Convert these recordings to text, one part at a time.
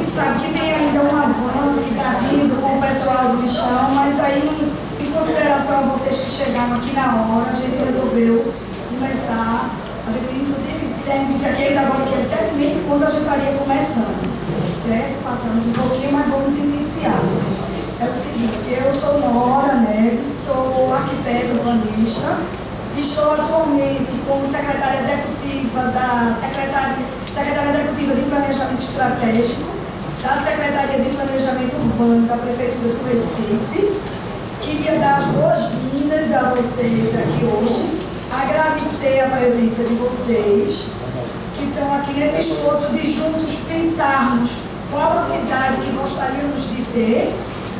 gente sabe que tem ainda um avanço que está vindo com o pessoal do lixão, mas aí, em consideração a vocês que chegaram aqui na hora, a gente resolveu começar. A gente, inclusive, Guilherme disse aqui ainda agora que é 7h30 quando a gente estaria começando, certo? Passamos um pouquinho, mas vamos iniciar. É o seguinte, eu sou Nora Neves, sou arquiteta urbanista, estou atualmente como secretária executiva da Secretaria Executiva de Planejamento Estratégico da Secretaria de Planejamento Urbano da Prefeitura do Recife. Queria dar as boas-vindas a vocês aqui hoje, agradecer a presença de vocês que estão aqui nesse esforço de juntos pensarmos qual a cidade que gostaríamos de ter,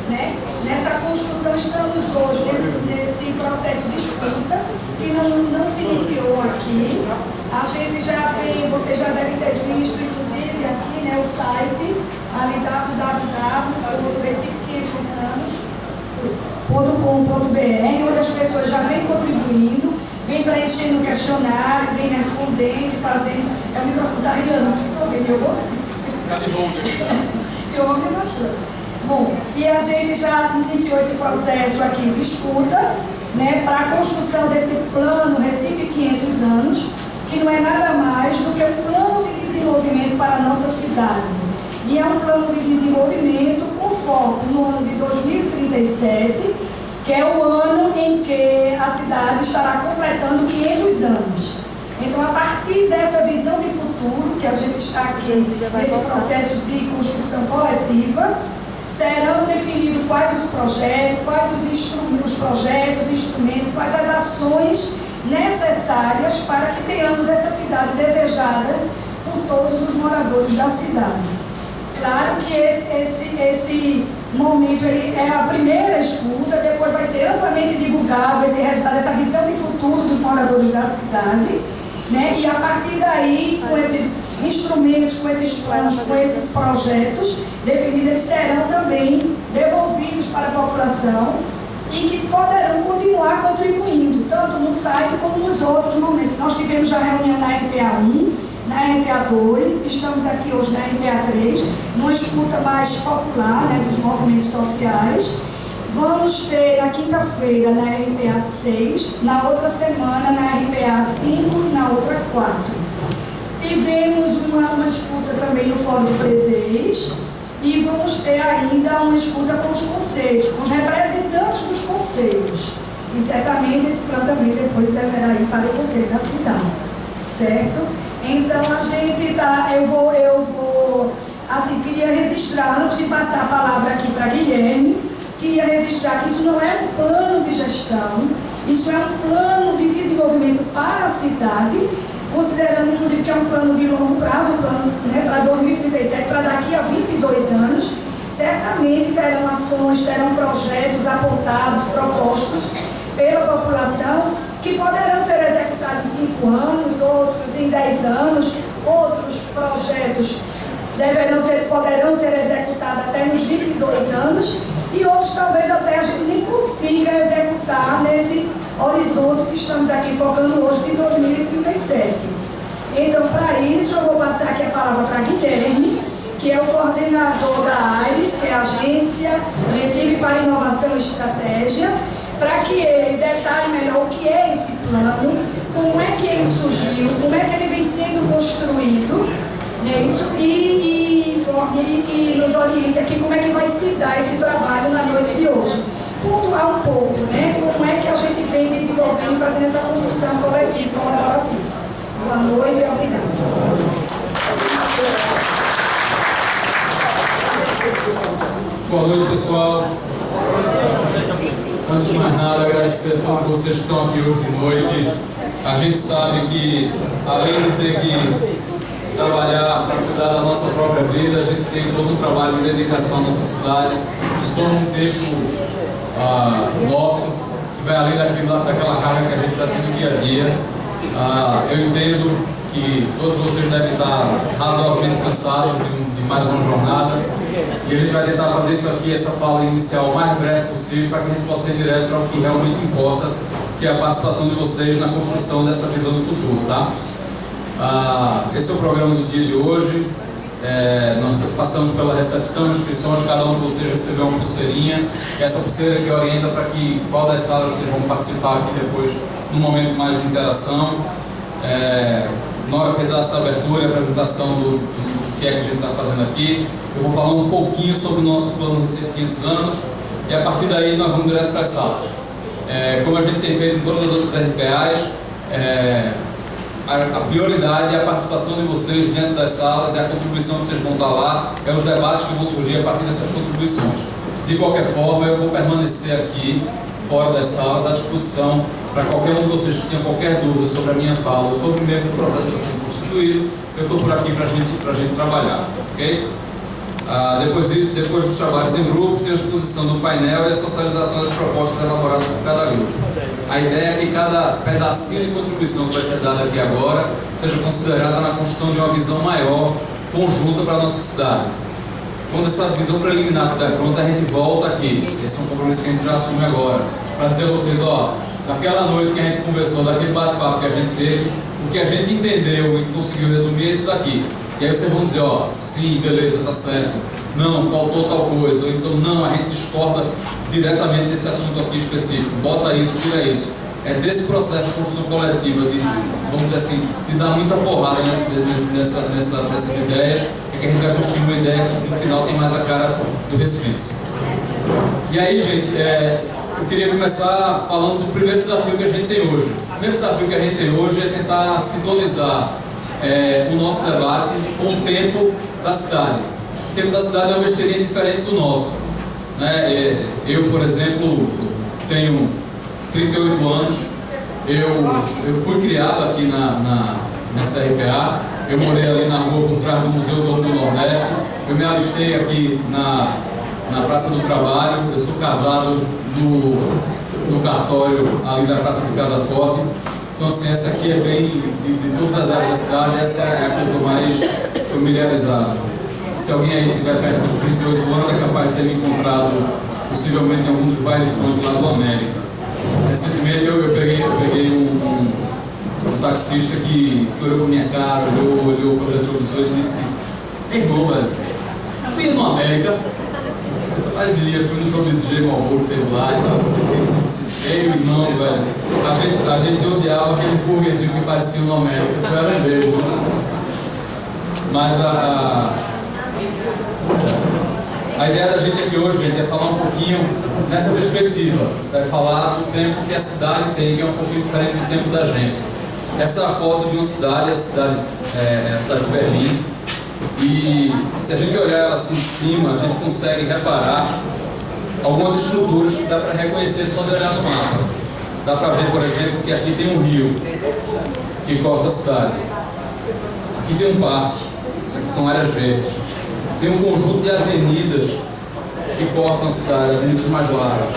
né? Nessa construção estamos hoje nesse processo de escuta que não se iniciou aqui. A gente já vem, vocês já devem ter visto, inclusive aqui, né, o site ali www.recife500anos.com.br, onde as pessoas já vêm contribuindo, vêm preenchendo o questionário, vêm respondendo e fazendo. É o microfone da Rihanna, não estou vendo, eu vou. Eu vou me mostrando. Bom, e a gente já iniciou esse processo aqui de escuta, né, para a construção desse plano Recife 500 anos, que não é nada mais do que um plano de desenvolvimento para a nossa cidade. E é um plano de desenvolvimento com foco no ano de 2037, que é o ano em que a cidade estará completando 500 anos. Então, a partir dessa visão de futuro, que a gente está aqui nesse processo de construção coletiva, serão definidos quais os projetos, quais os instrumentos, quais as ações necessárias para que tenhamos essa cidade desejada por todos os moradores da cidade. Claro que esse momento ele é a primeira escuta, depois vai ser amplamente divulgado esse resultado, essa visão de futuro dos moradores da cidade, né? E a partir daí, com esses instrumentos, com esses planos, com esses projetos definidos, eles serão também devolvidos para a população e que poderão continuar contribuindo, tanto no site como nos outros momentos. Nós tivemos já reunião na RPA 1, na RPA 2, estamos aqui hoje na RPA 3, numa escuta mais popular, né, dos movimentos sociais. Vamos ter na quinta-feira na RPA 6, na outra semana na RPA 5 e na outra 4. Tivemos uma escuta também no Fórum do Prazeres e vamos ter ainda uma escuta com os conselhos, com os representantes dos conselhos. E certamente esse plano também depois deverá ir para o conselho da cidade, certo? Então a gente está, eu vou, assim, queria registrar, antes de passar a palavra aqui para Guilherme, queria registrar que isso não é um plano de gestão, isso é um plano de desenvolvimento para a cidade, considerando inclusive que é um plano de longo prazo, um plano, né, para 2037, para daqui a 22 anos, certamente terão ações, terão projetos apontados, propostos pela população, que poderão ser executados em 5 anos, outros em 10 anos, outros projetos poderão ser executados até nos 22 anos, e outros talvez até a gente nem consiga executar nesse horizonte que estamos aqui focando hoje de 2037. Então, para isso, eu vou passar aqui a palavra para Guilherme, que é o coordenador da AIRES, que é a Agência Recife para Inovação e Estratégia, para que ele detalhe melhor o que é esse plano, como é que ele surgiu, como é que ele vem sendo construído, né, isso, e nos oriente aqui como é que vai se dar esse trabalho na noite de hoje. Pontuar um pouco, né, como é que a gente vem desenvolvendo e fazendo essa construção coletiva, colaborativa. Boa noite e obrigada. Boa noite, pessoal. Antes de mais nada, agradecer a todos vocês que estão aqui hoje de noite. A gente sabe que, além de ter que trabalhar para cuidar da nossa própria vida, a gente tem todo um trabalho de dedicação à nossa cidade, todo um tempo nosso, que vai além daquela carga que a gente já tem no dia a dia. Eu entendo que todos vocês devem estar razoavelmente cansados de mais uma jornada, e a gente vai tentar fazer isso aqui, essa fala inicial, o mais breve possível, para que a gente possa ir direto para o que realmente importa, que é a participação de vocês na construção dessa visão do futuro, tá? Esse é o programa do dia de hoje. Nós passamos pela recepção, inscrições, cada um de vocês recebeu uma pulseirinha. Essa pulseira que orienta para que qual das salas vocês vão participar aqui depois, num momento mais de interação. Nora fez essa abertura e apresentação do que é que a gente está fazendo aqui. Eu vou falar um pouquinho sobre o nosso plano Recife 500 anos e a partir daí nós vamos direto para as salas. Como a gente tem feito em todas as outras RPAs, a prioridade é a participação de vocês dentro das salas, é a contribuição que vocês vão dar lá, é os debates que vão surgir a partir dessas contribuições. De qualquer forma, eu vou permanecer aqui, fora das salas, à disposição para qualquer um de vocês que tenha qualquer dúvida sobre a minha fala ou sobre o mesmo processo que está sendo constituído. Eu estou por aqui para a gente trabalhar, ok? Depois dos trabalhos em grupos, tem a exposição do painel e a socialização das propostas elaboradas por cada grupo. A ideia é que cada pedacinho de contribuição que vai ser dada aqui agora seja considerada na construção de uma visão maior, conjunta para a nossa cidade. Quando essa visão preliminar estiver pronta, a gente volta aqui. Esse é um compromisso que a gente já assume agora, para dizer a vocês, daquela noite que a gente conversou, daquele bate-papo que a gente teve, o que a gente entendeu e conseguiu resumir é isso daqui. E aí vocês vão dizer, sim, beleza, tá certo, não, faltou tal coisa, ou então não, a gente discorda diretamente desse assunto aqui específico, bota isso, tira isso. É desse processo de construção coletiva, de, vamos dizer assim, de dar muita porrada nessas ideias, é que a gente vai construir uma ideia que no final tem mais a cara do Recife. E aí, gente, eu queria começar falando do primeiro desafio que a gente tem hoje. O primeiro desafio que a gente tem hoje é tentar sintonizar o nosso debate com o tempo da cidade. O tempo da cidade é uma besteirinha diferente do nosso. Eu, por exemplo, tenho 38 anos, eu fui criado aqui nessa RPA, eu morei ali na rua por trás do Museu do Nordeste, eu me alistei aqui na Praça do Trabalho, eu sou casado no cartório ali da Praça de Casa Forte. Então, assim, essa aqui é bem, de todas as áreas da cidade, essa é a que eu estou mais familiarizado. Se alguém aí estiver perto dos 38 anos, é capaz de ter me encontrado, possivelmente, em algum dos bailes funk lá do América. Recentemente, eu peguei um taxista que olhou para minha cara, olhou para o retrovisor e disse: irmão, velho, eu ia no América, mas fui no show de DJ Malboro que teve lá e tal. Ei, irmão, velho, a gente odiava aquele burguesinho que parecia no América, que era deles. Mas a ideia da gente aqui hoje, gente, é falar um pouquinho nessa perspectiva. Vai falar do tempo que a cidade tem, que é um pouquinho diferente do tempo da gente. Essa é a foto de uma cidade, essa é a cidade de Berlim. E se a gente olhar ela assim de cima, a gente consegue reparar algumas estruturas que dá para reconhecer só de olhar no mapa. Dá para ver, por exemplo, que aqui tem um rio que corta a cidade. Aqui tem um parque, isso aqui são áreas verdes. Tem um conjunto de avenidas que cortam a cidade, avenidas mais largas.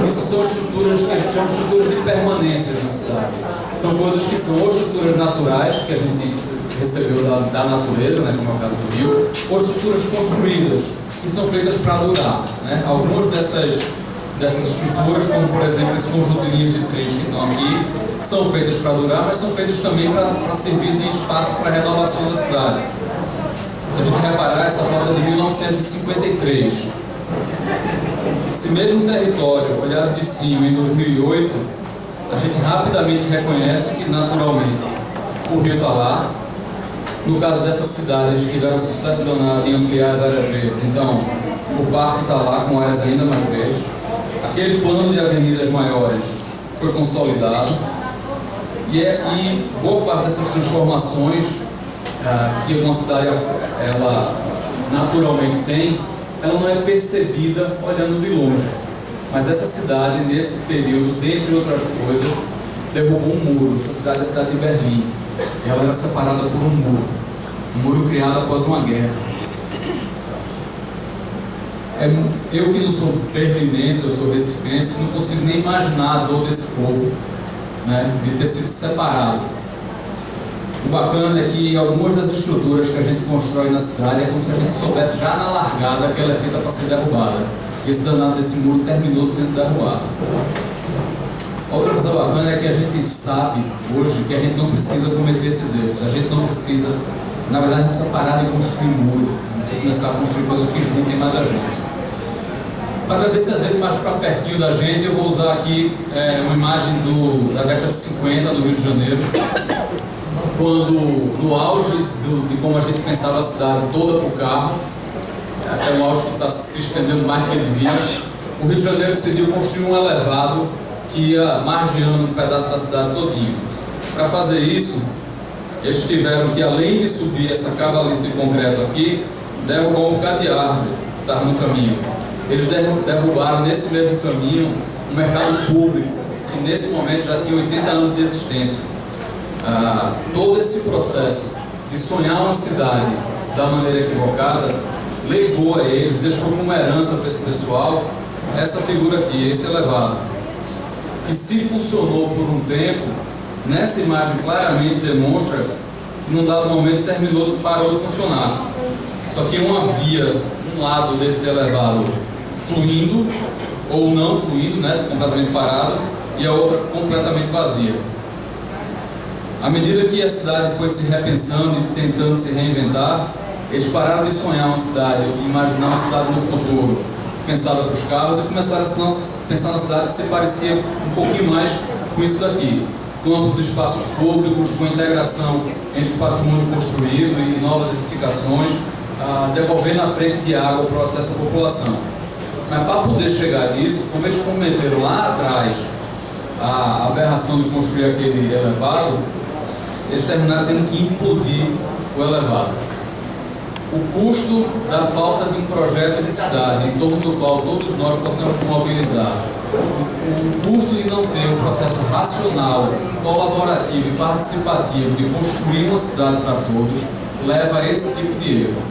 Isso são estruturas que a gente chama de estruturas de permanência na cidade. São coisas que são ou estruturas naturais, que a gente recebeu da natureza, como é o caso do rio, ou estruturas construídas, que são feitas para durar. Algumas dessas estruturas, como por exemplo esse conjunto de linhas de trens que estão aqui, são feitas para durar, mas são feitas também para servir de espaço para a renovação da cidade. Se a gente reparar, essa foto é de 1953. Esse mesmo território, olhado de cima em 2008, a gente rapidamente reconhece que naturalmente o rio está lá. No caso dessa cidade, eles tiveram sucesso danado em ampliar as áreas verdes. Então, o parque está lá com áreas ainda mais verdes. Aquele plano de avenidas maiores foi consolidado. E boa parte dessas transformações que uma cidade ela naturalmente tem, ela não é percebida olhando de longe. Mas essa cidade, nesse período, dentre outras coisas, derrubou um muro. Essa cidade é a cidade de Berlim. Ela era separada por um muro criado após uma guerra. Eu que não sou berlinense, eu sou recifense, não consigo nem imaginar a dor desse povo, de ter sido separado. O bacana é que algumas das estruturas que a gente constrói na cidade é como se a gente soubesse já na largada que ela é feita para ser derrubada. E esse danado desse muro terminou sendo derrubado. Outra coisa bacana é que a gente sabe hoje que a gente não precisa cometer esses erros. A gente não precisa Na verdade, a gente precisa parar de construir muro, a gente precisa começar a construir coisas que juntem mais a gente. Para trazer esse exemplo mais para pertinho da gente, eu vou usar aqui uma imagem da década de 50 do Rio de Janeiro, quando, no auge de como a gente pensava a cidade toda para o carro, até um auge que está se estendendo mais do que devia, o Rio de Janeiro decidiu construir um elevado que ia margeando um pedaço da cidade todinho. Para fazer isso, eles tiveram que, além de subir essa cavalice de concreto aqui, derrubar um bocado de árvore que estava no caminho. Eles derrubaram nesse mesmo caminho um mercado público, que nesse momento já tinha 80 anos de existência. Todo esse processo de sonhar uma cidade da maneira equivocada legou a eles, deixou como herança para esse pessoal essa figura aqui, esse elevado, que se funcionou por um tempo, nessa imagem claramente demonstra que num dado momento parou de funcionar. Só que uma via, um lado desse elevado fluindo ou não fluindo, né, completamente parado, e a outra completamente vazia. À medida que a cidade foi se repensando e tentando se reinventar, eles pararam de sonhar uma cidade, de imaginar uma cidade no futuro, pensada para os carros, e começaram a pensar na cidade que se parecia um pouquinho mais com isso daqui, com amplos espaços públicos, com integração entre o patrimônio construído e novas edificações, devolvendo a frente de água para o acesso à população. Mas para poder chegar nisso, como eles cometeram lá atrás a aberração de construir aquele elevado, eles terminaram tendo que implodir o elevado. O custo da falta de um projeto de cidade em torno do qual todos nós possamos mobilizar, o custo de não ter um processo racional, colaborativo e participativo de construir uma cidade para todos, leva a esse tipo de erro.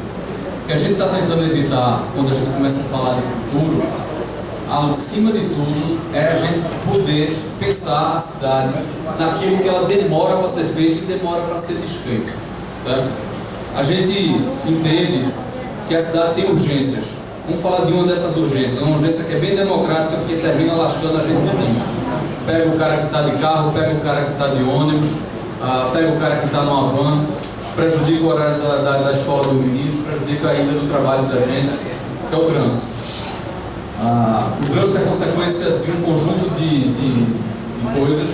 O que a gente está tentando evitar quando a gente começa a falar de futuro, acima de tudo, é a gente poder pensar a cidade naquilo que ela demora para ser feito e demora para ser desfeito, certo? A gente entende que a cidade tem urgências. Vamos falar de uma dessas urgências, uma urgência que é bem democrática, porque termina lascando a gente todinho. Pega o cara que está de carro, pega o cara que está de ônibus, pega o cara que está numa van, prejudica o horário da escola dos meninos, prejudica a ida do trabalho da gente, que é o trânsito. O trânsito é consequência de um conjunto de coisas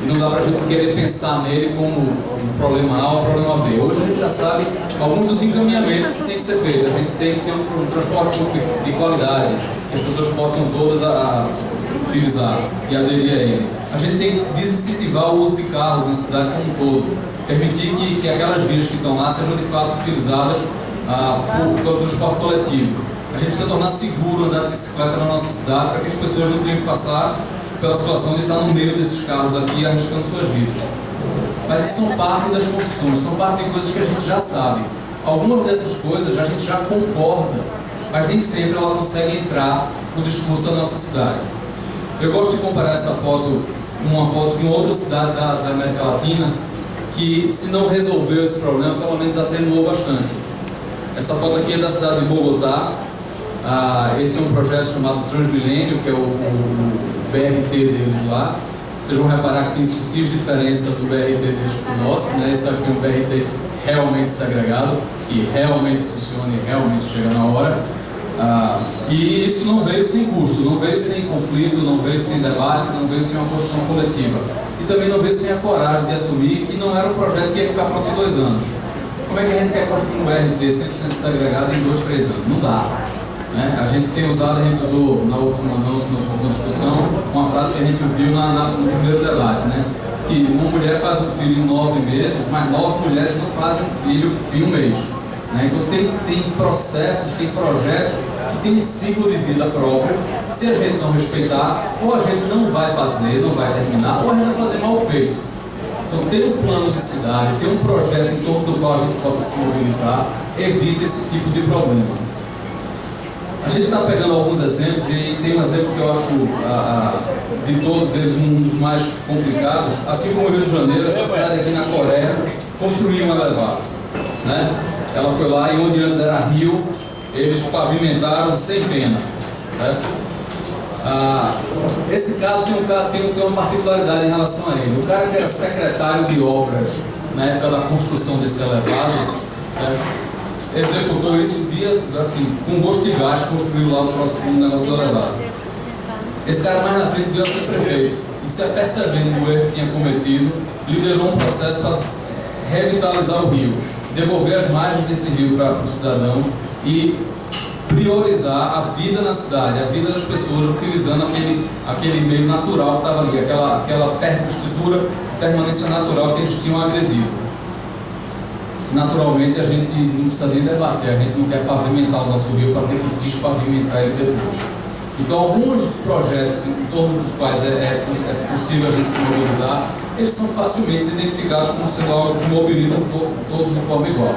e não dá para a gente querer pensar nele como um problema A ou um problema B. Hoje a gente já sabe alguns dos encaminhamentos que tem que ser feito. A gente tem que ter um transporte de qualidade, que as pessoas possam todas utilizar e aderir a ele. A gente tem que desincentivar o uso de carro na cidade como um todo, permitir que aquelas vias que estão lá sejam de fato utilizadas pelo transporte coletivo. A gente precisa tornar seguro andar de bicicleta na nossa cidade para que as pessoas não tenham que passar pela situação de estar no meio desses carros aqui arriscando suas vidas. Mas isso são parte das construções, são parte de coisas que a gente já sabe. Algumas dessas coisas a gente já concorda, mas nem sempre ela consegue entrar no discurso da nossa cidade. Eu gosto de comparar essa foto com uma foto de uma outra cidade da América Latina que, se não resolveu esse problema, pelo menos atenuou bastante. Essa foto aqui é da cidade de Bogotá. Esse é um projeto chamado Transmilênio, que é o BRT deles lá. Vocês vão reparar que tem sutis diferença do BRT deles para o nosso, né? Esse aqui é um BRT realmente segregado, que realmente funciona e realmente chega na hora. E isso não veio sem custo, não veio sem conflito, não veio sem debate, não veio sem uma construção coletiva. E também não veio sem a coragem de assumir que não era um projeto que ia ficar pronto em 2 anos. Como é que a gente quer construir um BRT 100% segregado em 2, 3 anos? Não dá. A gente tem usado, a gente usou na última discussão, uma frase que a gente ouviu no primeiro debate, né? Diz que uma mulher faz um filho em 9 meses, mas 9 mulheres não fazem um filho em 1 mês. Então tem processos, tem projetos que têm um ciclo de vida próprio, que se a gente não respeitar, ou a gente não vai fazer, não vai terminar, ou a gente vai fazer mal feito. Então ter um plano de cidade, ter um projeto em torno do qual a gente possa se mobilizar, evita esse tipo de problema. A gente está pegando alguns exemplos e tem um exemplo que eu acho, de todos eles, um dos mais complicados. Assim como o Rio de Janeiro, essa cidade aqui na Coreia construiu um elevado, né? Ela foi lá e onde antes era rio, eles pavimentaram sem pena, certo? Esse caso tem uma particularidade em relação a ele. O cara que era secretário de obras na época da construção desse elevado, certo? Executou isso assim, com gosto de gás, construiu lá o próximo negócio do elevado. Esse cara mais na frente veio a ser prefeito e, se apercebendo do erro que tinha cometido, liderou um processo para revitalizar o rio, devolver as margens desse rio para os cidadãos e priorizar a vida na cidade, a vida das pessoas, utilizando aquele meio natural que estava ali, aquela estrutura de permanência natural que eles tinham agredido. Naturalmente, a gente não precisa nem debater, a gente não quer pavimentar o nosso rio para ter que despavimentar ele depois. Então, alguns projetos em torno dos quais é possível a gente se mobilizar, eles são facilmente identificados como sendo algo que mobiliza todos de forma igual.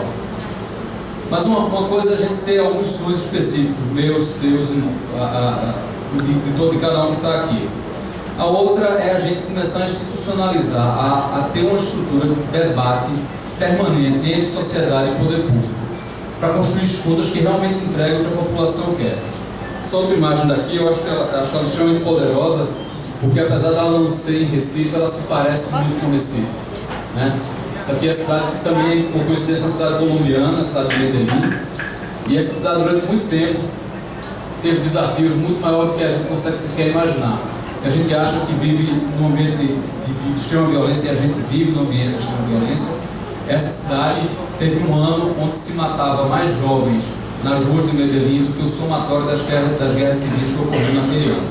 Mas uma coisa é a gente ter alguns sonhos específicos, meus, seus, de cada um que está aqui. A outra é a gente começar a institucionalizar, a ter uma estrutura de debate permanente entre sociedade e poder público, para construir escutas que realmente entreguem o que a população quer. Essa outra imagem daqui, eu acho ela extremamente poderosa, porque apesar dela não ser em Recife, ela se parece muito com Recife, né? Isso aqui é a cidade que também, por coincidência, é uma cidade colombiana, a cidade de Medellín, e essa cidade durante muito tempo teve desafios muito maiores do que a gente consegue sequer imaginar. Se a gente acha que vive num ambiente de extrema violência, e a gente vive num ambiente de extrema violência, essa cidade teve um ano onde se matava mais jovens nas ruas de Medellín do que o somatório das guerras civis que ocorreu naquele ano.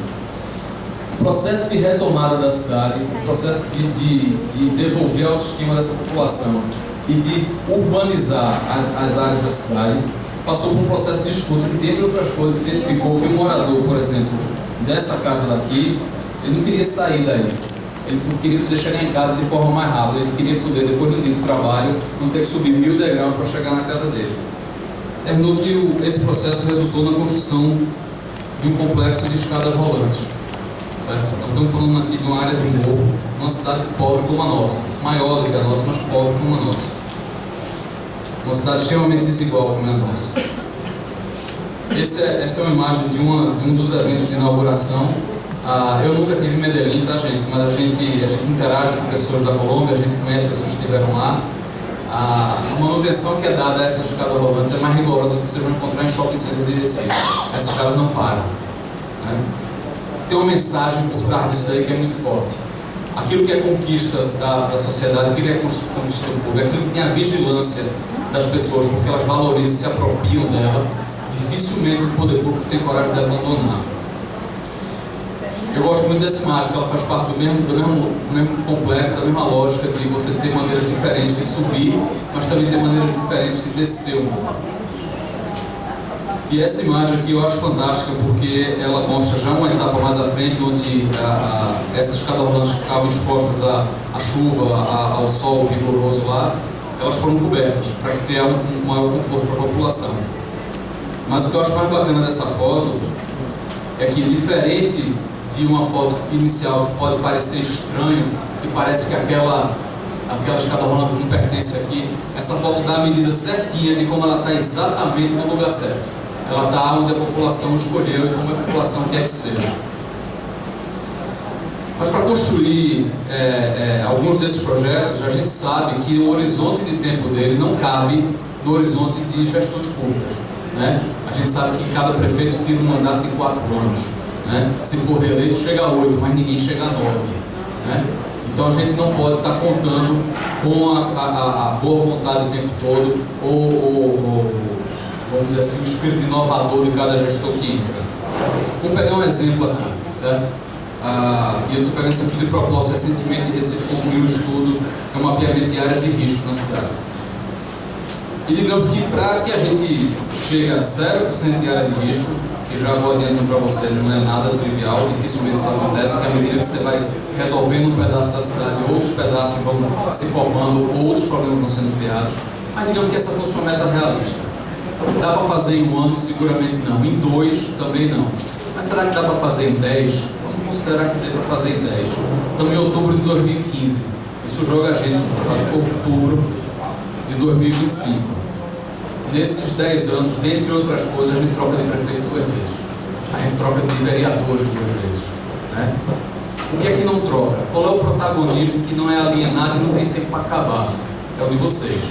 O processo de retomada da cidade, o processo de devolver a autoestima dessa população e de urbanizar as áreas da cidade, passou por um processo de escuta que, dentre outras coisas, identificou que o morador, por exemplo, dessa casa daqui, ele não queria sair daí. Ele queria poder chegar em casa de forma mais rápida, ele queria poder, depois de um dia de trabalho, não ter que subir 1000 degraus para chegar na casa dele. Terminou que esse processo resultou na construção de um complexo de escadas rolantes. Certo? Nós estamos falando aqui de uma área de morro, uma cidade pobre como a nossa, maior do que a nossa, mas pobre como a nossa. Uma cidade extremamente desigual como a nossa. Essa é uma imagem de um dos eventos de inauguração. Eu nunca tive em Medellín, tá, gente? Mas a gente interage com pessoas da Colômbia, a gente conhece pessoas que estiveram lá. A manutenção que é dada a essas escadas rolantes é mais rigorosa do que você vai encontrar em shopping center de Recife. Essas escadas não param, né? Tem uma mensagem por trás disso daí que é muito forte. Aquilo que é conquista da sociedade, aquilo que é conquista do povo, aquilo que tem a vigilância das pessoas, porque elas valorizam e se apropriam dela, dificilmente o poder público tem coragem de abandonar. Eu gosto muito dessa imagem, porque ela faz parte do mesmo complexo, da mesma lógica de você ter maneiras diferentes de subir, mas também ter maneiras diferentes de descer o morro. E essa imagem aqui eu acho fantástica, porque ela mostra já uma etapa mais à frente, onde essas escadas rolantes que ficavam expostas à chuva, ao sol rigoroso lá, elas foram cobertas para criar um maior conforto para a população. Mas o que eu acho mais bacana dessa foto é que, diferente de uma foto inicial que pode parecer estranho, que parece que aquela escada rolante não pertence aqui, essa foto dá a medida certinha de como ela está exatamente no lugar certo. Ela está onde a população escolheu e como a população quer que seja. Mas para construir alguns desses projetos, a gente sabe que o horizonte de tempo dele não cabe no horizonte de gestões públicas, né? A gente sabe que cada prefeito tira um mandato de 4 anos. Né? Se for reeleito, chega a 8, mas ninguém chega a 9. Né? Então a gente não pode estar contando com a boa vontade o tempo todo, ou vamos dizer assim, o espírito inovador de cada gestor que entra. Vou pegar um exemplo aqui, certo? E eu estou pegando isso aqui de propósito. Recentemente, Recife concluiu um estudo que é um mapeamento de áreas de risco na cidade. E digamos que para que a gente chegue a 0% de área de risco, que já vou adiantando para você, não é nada trivial, dificilmente isso acontece, que à medida que você vai resolvendo um pedaço da cidade, outros pedaços vão se formando, outros problemas vão sendo criados. Mas digamos que essa fosse uma meta realista. Dá para fazer em 1 ano? Seguramente não. Em 2, também não. Mas será que dá para fazer em 10? Vamos considerar que dê para fazer em 10. Estamos em outubro de 2015. Isso joga a gente para outubro de 2025. Nesses 10 anos, dentre outras coisas, a gente troca de prefeito 2 vezes. A gente troca de vereadores 2 vezes. Né? O que é que não troca? Qual é o protagonismo que não é alienado e não tem tempo para acabar? É o de vocês.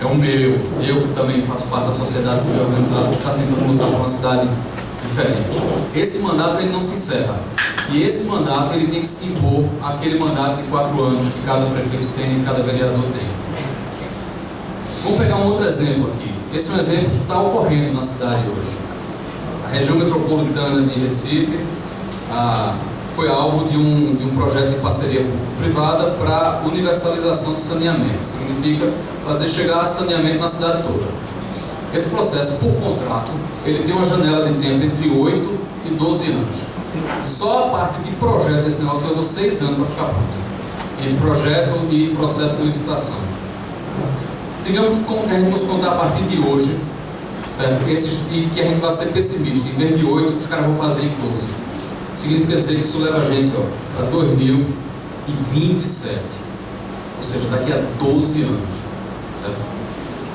É é o meu. Eu também faço parte da sociedade civil organizada que está tentando lutar por uma cidade diferente. Esse mandato ele não se encerra. E esse mandato ele tem que se impor àquele mandato de 4 anos que cada prefeito tem e cada vereador tem. Vamos pegar um outro exemplo aqui. Esse é um exemplo que está ocorrendo na cidade hoje. A região metropolitana de Recife foi alvo de um projeto de parceria público-privada para universalização do saneamento. Significa fazer chegar saneamento na cidade toda. Esse processo, por contrato, ele tem uma janela de tempo entre 8 e 12 anos. Só a parte de projeto desse negócio levou 6 anos para ficar pronto. Entre projeto e processo de licitação. Digamos que a gente fosse contar a partir de hoje, certo? E que a gente vai ser pessimista. Em vez de 8, os caras vão fazer em 12. Significa dizer que isso leva a gente para 2027. Ou seja, daqui a 12 anos. Certo?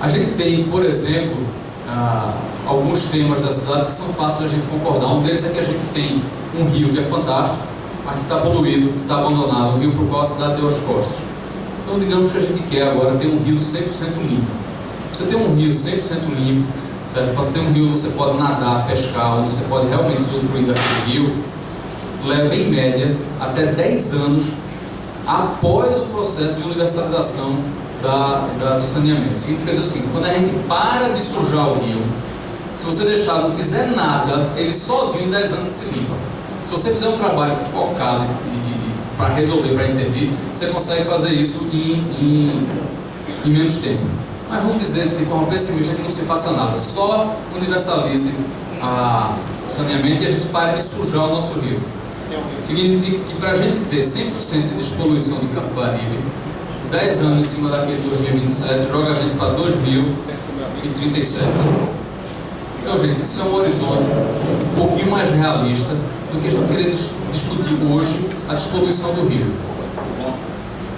A gente tem, por exemplo, alguns temas da cidade que são fáceis de a gente concordar. Um deles é que a gente tem um rio que é fantástico, mas que está poluído, que está abandonado, um rio para o qual a cidade deu as costas. Então, digamos que a gente quer agora ter um rio 100% limpo. Você ter um rio 100% limpo, certo? Para ser um rio você pode nadar, pescar, onde você pode realmente usufruir daquele rio, leva em média até 10 anos após o processo de universalização do saneamento. Significa dizer o seguinte: quando a gente para de sujar o rio, se você deixar, não fizer nada, ele sozinho em 10 anos se limpa. Se você fizer um trabalho focado para resolver, para intervir, você consegue fazer isso em menos tempo. Mas vamos dizer de forma pessimista que não se faça nada, só universalize o saneamento e a gente pare de sujar o nosso rio. Significa que para a gente ter 100% de despoluição de Capibaribe, 10 anos em cima daquele 2027, joga a gente para 2037. Então, gente, isso é um horizonte um pouquinho mais realista do que a gente querer discutir hoje a despoluição do rio.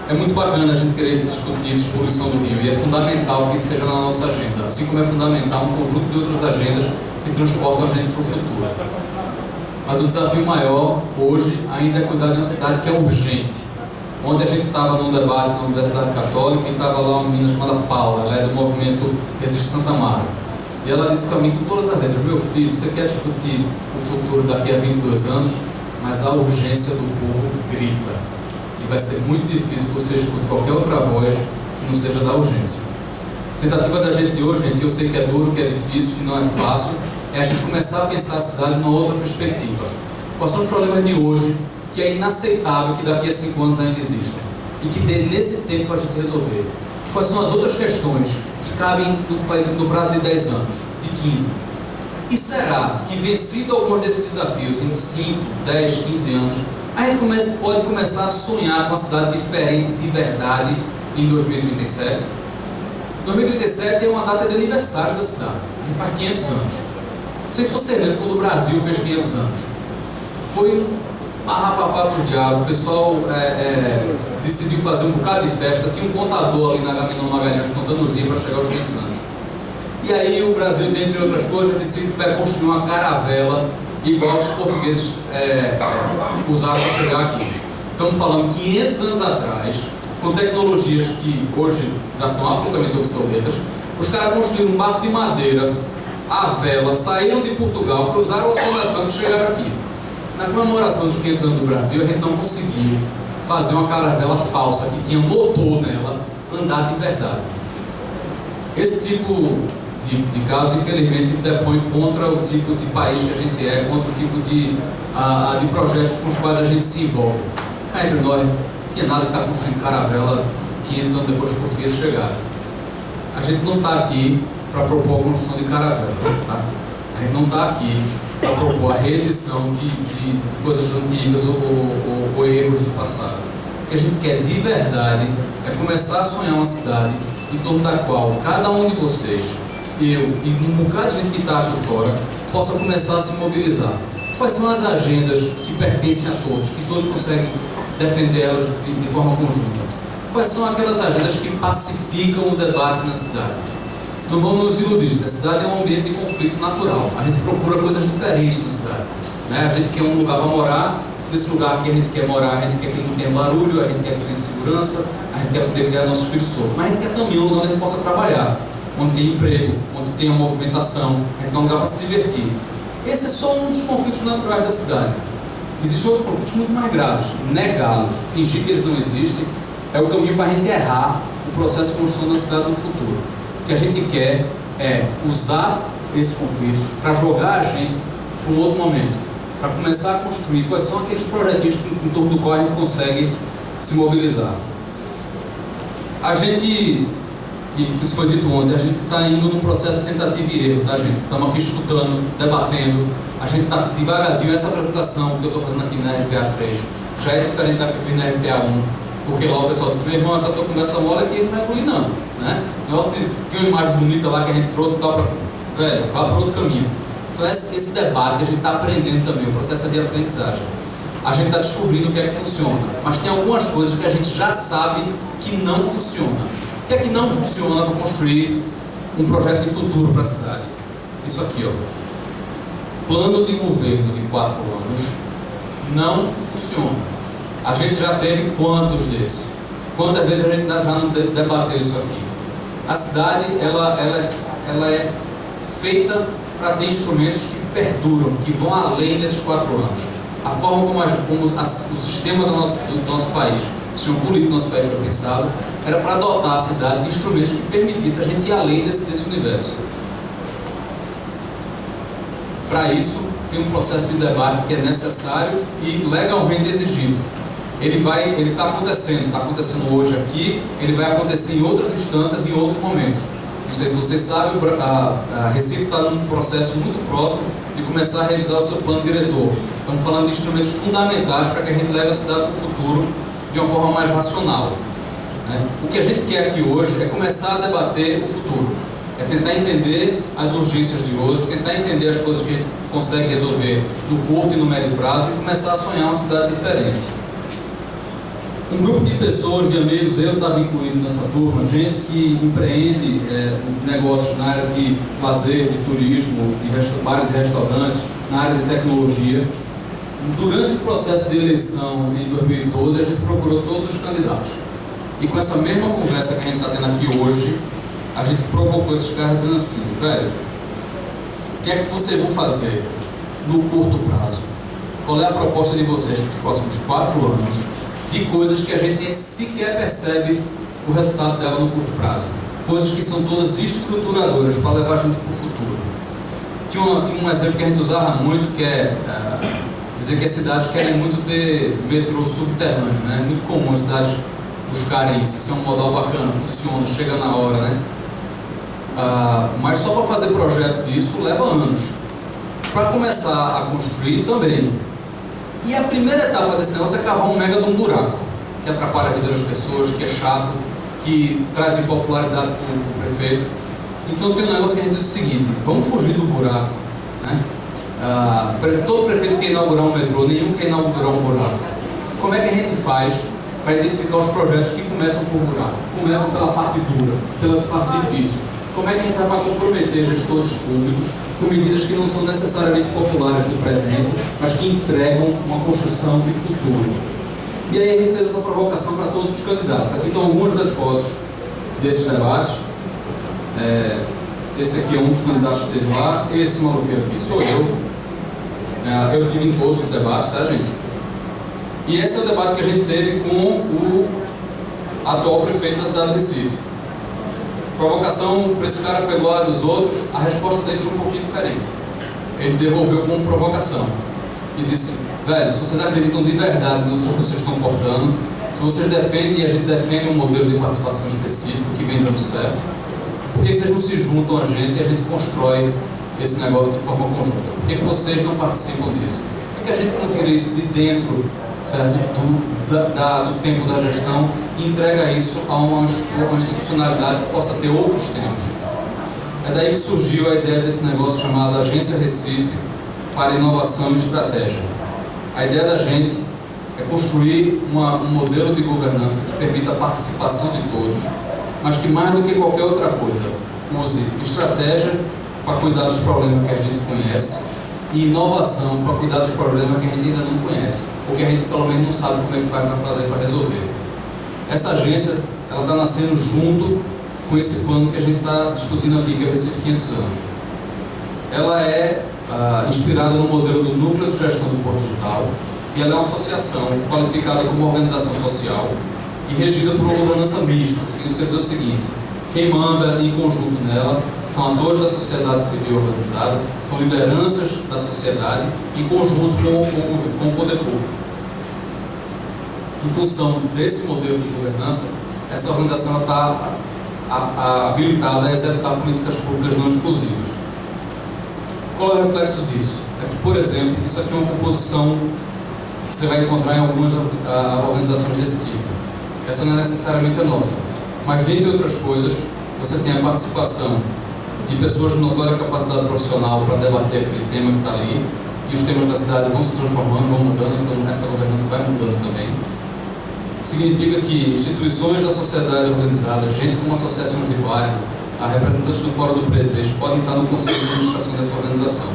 É muito bacana a gente querer discutir a despoluição do rio e é fundamental que isso esteja na nossa agenda, assim como é fundamental um conjunto de outras agendas que transportam a gente para o futuro. Mas o desafio maior hoje ainda é cuidar de uma cidade que é urgente. Ontem a gente estava num debate na Universidade Católica e estava lá uma menina chamada Paula, ela é do movimento Resiste Santa Mara. E ela disse para mim com todas as letras: meu filho, você quer discutir o futuro daqui a 22 anos, mas a urgência do povo grita. E vai ser muito difícil que você escute qualquer outra voz que não seja da urgência. A tentativa da gente de hoje, gente, eu sei que é duro, que é difícil, que não é fácil, é a gente começar a pensar a cidade numa outra perspectiva. Quais são os problemas de hoje que é inaceitável que daqui a 5 anos ainda existam e que dê nesse tempo a gente resolver? Quais são as outras questões que cabem no prazo de 10 anos, de 15? E será que, vencido alguns desses desafios em 5, 10, 15 anos, a gente pode começar a sonhar com uma cidade diferente de verdade em 2037? 2037 é uma data de aniversário da cidade, que faz 500 anos. Não sei se você lembra quando o Brasil fez 500 anos. Foi um arrapapá do diabo, o pessoal decidiu fazer um bocado de festa, tinha um contador ali na Agamenon Magalhães contando os dias para chegar aos 500 anos. E aí o Brasil, dentre outras coisas, decidiu construir uma caravela igual os portugueses usaram para chegar aqui. Estamos falando 500 anos atrás, com tecnologias que hoje já são absolutamente obsoletas. Os caras construíram um barco de madeira, a vela, saíram de Portugal, cruzaram o Oceano Atlântico e chegaram aqui. Na comemoração dos 500 anos do Brasil, a gente não conseguiu fazer uma caravela falsa que tinha motor nela andar de verdade. Esse tipo de caso, infelizmente, depõe contra o tipo de país que a gente é, contra o tipo de projetos com os quais a gente se envolve. Cá entre nós, não tinha nada que estar construindo caravela 500 anos depois que os portugueses chegaram. A gente não está aqui para propor a construção de caravela, tá? A gente não está aqui para propor a reedição de coisas antigas ou erros do passado. O que a gente quer de verdade é começar a sonhar uma cidade em torno da qual cada um de vocês, eu e um bocado de gente que está aqui fora, possa começar a se mobilizar. Quais são as agendas que pertencem a todos, que todos conseguem defender elas de forma conjunta? Quais são aquelas agendas que pacificam o debate na cidade? Não vamos nos iludir, gente. A cidade é um ambiente de conflito natural. A gente procura coisas diferentes na cidade, né? A gente quer um lugar para morar, desse lugar que a gente quer morar, a gente quer que não tenha barulho, a gente quer que tenha segurança, a gente quer poder criar nossos filhos soltos, mas a gente quer também um lugar onde a gente possa trabalhar, onde tem emprego, onde tem uma movimentação, a gente quer um lugar para se divertir. Esse é só um dos conflitos naturais da cidade. Existem outros conflitos muito mais graves. Negá-los, fingir que eles não existem, é o caminho para a gente errar o processo de construção da cidade no futuro. O que a gente quer é usar esses conflitos para jogar a gente para um outro momento, para começar a construir quais são aqueles projetos em torno do qual a gente consegue se mobilizar. A gente, e isso foi dito ontem, a gente está indo num processo de tentativa e erro, tá, gente? Estamos aqui escutando, debatendo, a gente está devagarzinho. Essa apresentação que eu estou fazendo aqui na RPA 3 já é diferente da que eu fiz na RPA 1, porque lá o pessoal disse: meu irmão, essa tua conversa mole aqui não é engolir não, né? Nossa, tinha uma imagem bonita lá que a gente trouxe, velho, vá para outro caminho. Então esse debate a gente está aprendendo também, o processo é de aprendizagem. A gente está descobrindo o que é que funciona, mas tem algumas coisas que a gente já sabe que não funciona. O que é que não funciona para construir um projeto de futuro para a cidade? Isso aqui, ó. Plano de governo de 4 anos não funciona. A gente já teve quantos desses? Quantas vezes a gente já não debateu isso aqui? A cidade, ela é feita para ter instrumentos que perduram, que vão além desses 4 anos. A forma como o sistema do nosso país, o sistema político do nosso país foi pensado, era para dotar a cidade de instrumentos que permitissem a gente ir além desse universo. Para isso, tem um processo de debate que é necessário e legalmente exigido. Ele está acontecendo hoje aqui, ele vai acontecer em outras instâncias, em outros momentos. Não sei se vocês sabem, a Recife está num processo muito próximo de começar a revisar o seu plano diretor. Estamos falando de instrumentos fundamentais para que a gente leve a cidade para o futuro de uma forma mais racional. Né? O que a gente quer aqui hoje é começar a debater o futuro. É tentar entender as urgências de hoje, tentar entender as coisas que a gente consegue resolver no curto e no médio prazo e começar a sonhar uma cidade diferente. Um grupo de pessoas, de amigos, eu estava incluído nessa turma, gente que empreende negócios na área de lazer, de turismo, de bares e restaurantes, na área de tecnologia. Durante o processo de eleição em 2012, a gente procurou todos os candidatos. E com essa mesma conversa que a gente está tendo aqui hoje, a gente provocou esses caras dizendo assim: velho, o que é que vocês vão fazer no curto prazo? Qual é a proposta de vocês para os próximos 4 anos? De coisas que a gente sequer percebe o resultado dela no curto prazo. Coisas que são todas estruturadoras para levar a gente para o futuro. Tinha um exemplo que a gente usava muito, que é dizer que as cidades querem muito ter metrô subterrâneo, né? É muito comum as cidades buscarem isso. Isso é um modal bacana, funciona, chega na hora, né? Mas só para fazer projeto disso leva anos. Para começar a construir também. E a primeira etapa desse negócio é cavar um mega de um buraco, que atrapalha a vida das pessoas, que é chato, que traz impopularidade para o prefeito. Então tem um negócio que a gente diz o seguinte: vamos fugir do buraco, né? Todo prefeito quer inaugurar um metrô, nenhum quer inaugurar um buraco. Como é que a gente faz para identificar os projetos que começam por buraco? Começam pela parte dura, pela parte difícil. Como é que a gente vai para comprometer gestores públicos com medidas que não são necessariamente populares no presente, mas que entregam uma construção de futuro? E aí a gente fez essa provocação para todos os candidatos. Aqui estão algumas das fotos desses debates. Esse aqui é um dos candidatos que esteve lá. Esse maluqueiro aqui sou eu. Eu tive em todos os debates, tá, gente? E esse é o debate que a gente teve com o atual prefeito da cidade de Recife. Provocação para esse cara foi igual a dos outros, a resposta dele foi um pouquinho diferente. Ele devolveu como provocação e disse: velho, se vocês acreditam de verdade no que vocês estão portando, se vocês defendem e a gente defende um modelo de participação específico que vem dando certo, por que vocês não se juntam a gente e a gente constrói esse negócio de forma conjunta? Por que vocês não participam disso? Por que a gente não tira isso de dentro, certo, do tempo da gestão e entrega isso a uma institucionalidade que possa ter outros tempos? É daí que surgiu a ideia desse negócio chamado Agência Recife para Inovação e Estratégia. A ideia da gente é construir um modelo de governança que permita a participação de todos, mas que mais do que qualquer outra coisa use estratégia para cuidar dos problemas que a gente conhece, e inovação para cuidar dos problemas que a gente ainda não conhece, ou que a gente pelo menos não sabe como é que vai fazer para resolver. Essa agência está nascendo junto com esse plano que a gente está discutindo aqui, que é o Recife 500 anos. Ela é inspirada no modelo do Núcleo de Gestão do Porto Digital, e ela é uma associação qualificada como organização social e regida por uma governança mista. Significa dizer o seguinte: quem manda em conjunto nela são atores da sociedade civil organizada, são lideranças da sociedade em conjunto com o poder público. Em função desse modelo de governança, essa organização está habilitada a executar políticas públicas não exclusivas. Qual é o reflexo disso? É que, por exemplo, isso aqui é uma composição que você vai encontrar em algumas organizações desse tipo. Essa não é necessariamente a nossa, mas, dentre outras coisas, você tem a participação de pessoas de notória capacidade profissional para debater aquele tema que está ali, e os temas da cidade vão se transformando, vão mudando, então essa governança vai mudando também. Significa que instituições da sociedade organizada, gente como associações de bairro, a representantes do Fórum do Presente, podem estar no conselho de administração dessa organização.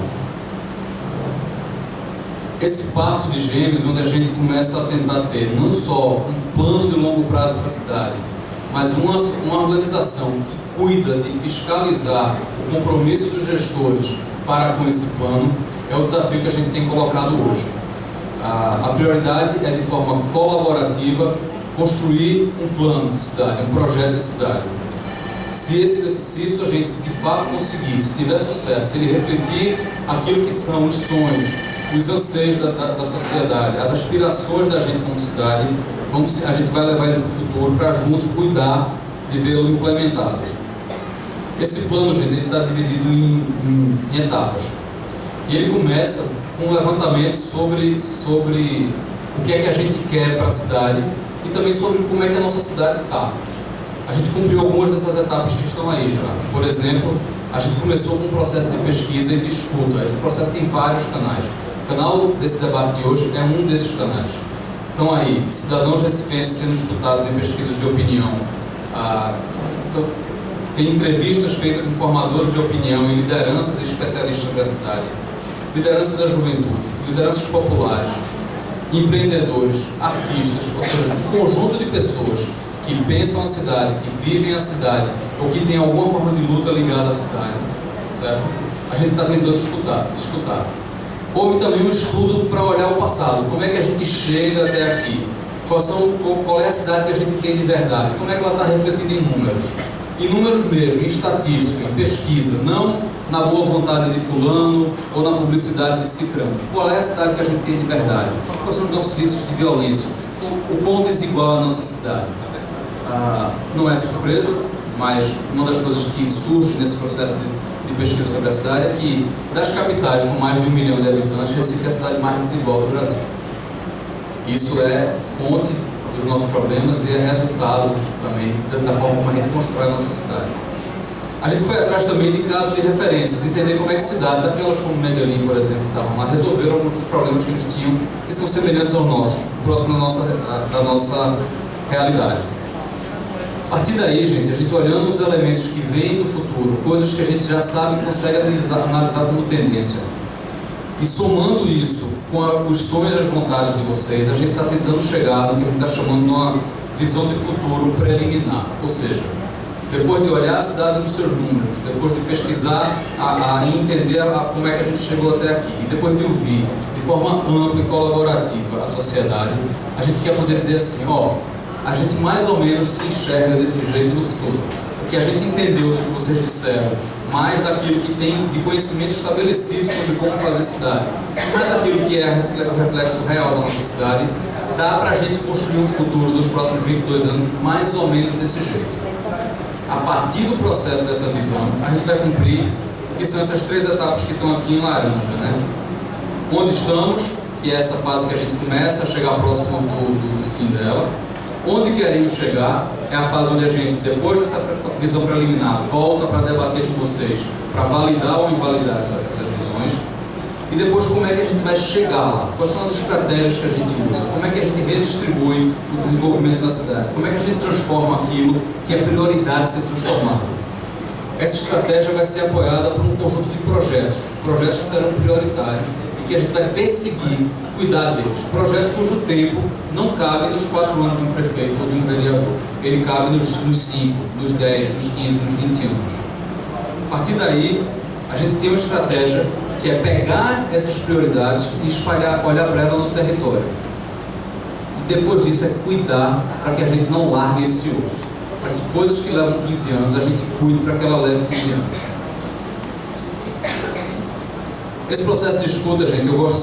Esse parto de gêmeos, onde a gente começa a tentar ter não só um plano de longo prazo para a cidade, mas uma organização que cuida de fiscalizar o compromisso dos gestores para com esse plano, é o desafio que a gente tem colocado hoje. A prioridade é, de forma colaborativa, construir um plano de cidade, um projeto de cidade. Se isso a gente de fato conseguir, se tiver sucesso, se ele refletir aquilo que são os sonhos, os anseios da sociedade, as aspirações da gente como cidade, a gente vai levar ele para o futuro para juntos cuidar de vê-lo implementado. Esse plano, gente, está dividido em etapas. E ele começa com um levantamento sobre o que é que a gente quer para a cidade e também sobre como é que a nossa cidade está. A gente cumpriu algumas dessas etapas que estão aí já. Por exemplo, a gente começou com um processo de pesquisa e de escuta. Esse processo tem vários canais. O canal desse debate de hoje é um desses canais. Então aí, cidadãos recifenses sendo escutados em pesquisas de opinião, tem entrevistas feitas com formadores de opinião e lideranças e especialistas sobre a cidade, lideranças da juventude, lideranças populares, empreendedores, artistas, ou seja, um conjunto de pessoas que pensam a cidade, que vivem a cidade, ou que têm alguma forma de luta ligada à cidade, certo? A gente está tentando escutar. Houve também um estudo para olhar o passado, como é que a gente chega até aqui, qual é a cidade que a gente tem de verdade, como é que ela está refletida em números. Em números mesmo, em estatística, em pesquisa, não na boa vontade de fulano ou na publicidade de cicrano. Qual é a cidade que a gente tem de verdade? Quais são os nossos índices de violência? O quão desigual é a nossa cidade? Não é surpresa, mas uma das coisas que surge nesse processo de pesquisa sobre a cidade é que, das capitais com mais de 1 milhão de habitantes, Recife é a cidade mais desigual do Brasil. Isso é fonte dos nossos problemas e é resultado também da forma como a gente constrói a nossa cidade. A gente foi atrás também de casos de referências, entender como é que cidades, aquelas como Medellín, por exemplo, que estavam lá, resolveram alguns dos problemas que eles tinham, que são semelhantes ao nosso, próximo da nossa realidade. A partir daí, gente, a gente olhando os elementos que vêm do futuro, coisas que a gente já sabe e consegue analisar como tendência, e somando isso com os sonhos e as vontades de vocês, a gente está tentando chegar no que a gente está chamando de uma visão de futuro preliminar. Ou seja, depois de olhar a cidade nos seus números, depois de pesquisar e entender como é que a gente chegou até aqui, e depois de ouvir de forma ampla e colaborativa a sociedade, a gente quer poder dizer assim, a gente mais ou menos se enxerga desse jeito no futuro. O que a gente entendeu do que vocês disseram, mais daquilo que tem de conhecimento estabelecido sobre como fazer cidade, mais aquilo que é o reflexo real da nossa cidade, dá para a gente construir um futuro dos próximos 22 anos mais ou menos desse jeito. A partir do processo dessa visão, a gente vai cumprir o que são essas 3 etapas que estão aqui em laranja, né? Onde estamos, que é essa fase que a gente começa a chegar próximo do fim dela. Onde queremos chegar é a fase onde a gente, depois dessa visão preliminar, volta para debater com vocês, para validar ou invalidar essas visões. E depois como é que a gente vai chegar lá? Quais são as estratégias que a gente usa? Como é que a gente redistribui o desenvolvimento da cidade? Como é que a gente transforma aquilo que é prioridade de ser transformado? Essa estratégia vai ser apoiada por um conjunto de projetos que serão prioritários e que a gente vai perseguir, cuidar deles. Projetos cujo tempo não cabe nos 4 anos de um prefeito ou de um vereador. Ele cabe nos 5, nos 10, nos 15, nos 20 anos. A partir daí, a gente tem uma estratégia que é pegar essas prioridades e espalhar, olhar para ela no território. E depois disso é cuidar para que a gente não largue esse osso. Para que coisas que levam 15 anos, a gente cuide para que ela leve 15 anos. Esse processo de escuta, gente, eu gosto